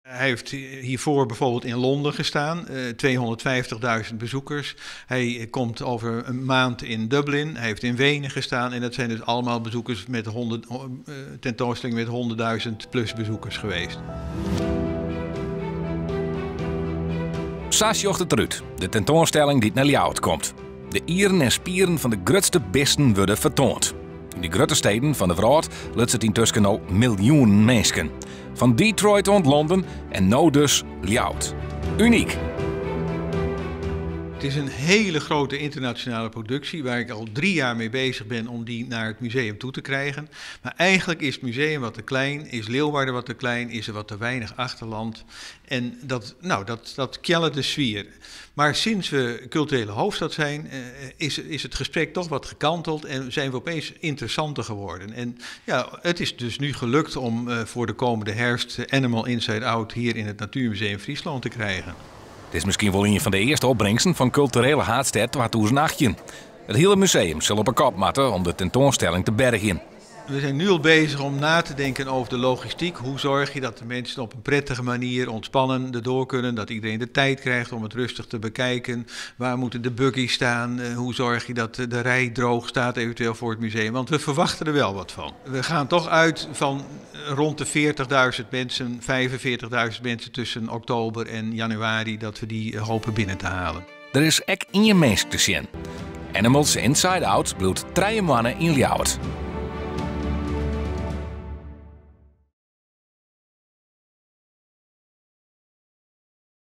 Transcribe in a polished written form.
Hij heeft hiervoor bijvoorbeeld in Londen gestaan, 250.000 bezoekers. Hij komt over een maand in Dublin, hij heeft in Wenen gestaan. En dat zijn dus allemaal bezoekers met tentoonstellingen met 100.000 plus bezoekers geweest. Saasjocht eruit, de tentoonstelling die naar Ljouwert komt. De ieren en spieren van de grootste beesten worden vertoond. In de grote steden van de wereld lukt het intussen al miljoenen mensen. Van Detroit tot Londen en nou dus Ljouwert. Uniek. Het is een hele grote internationale productie waar ik al 3 jaar mee bezig ben om die naar het museum toe te krijgen. Maar eigenlijk is het museum wat te klein, is Leeuwarden wat te klein, is er wat te weinig achterland. En dat kjelt de sfeer. Maar sinds we culturele hoofdstad zijn, is het gesprek toch wat gekanteld en zijn we opeens interessanter geworden. En ja, het is dus nu gelukt om voor de komende herfst Animal Inside Out hier in het Natuurmuseum Friesland te krijgen. Dit is misschien wel een van de eerste opbrengsten van culturele haardstad 2018. Het hele museum zal op een kop matten om de tentoonstelling te bergen. We zijn nu al bezig om na te denken over de logistiek. Hoe zorg je dat de mensen op een prettige manier ontspannen erdoor kunnen? Dat iedereen de tijd krijgt om het rustig te bekijken. Waar moeten de buggies staan? Hoe zorg je dat de rij droog staat eventueel voor het museum? Want we verwachten er wel wat van. We gaan toch uit van rond de 40.000 mensen, 45.000 mensen tussen oktober en januari, dat we die hopen binnen te halen. Er is ek in je mens te zien. Animals Inside Out bloedt 3 maanden in Ljouwert.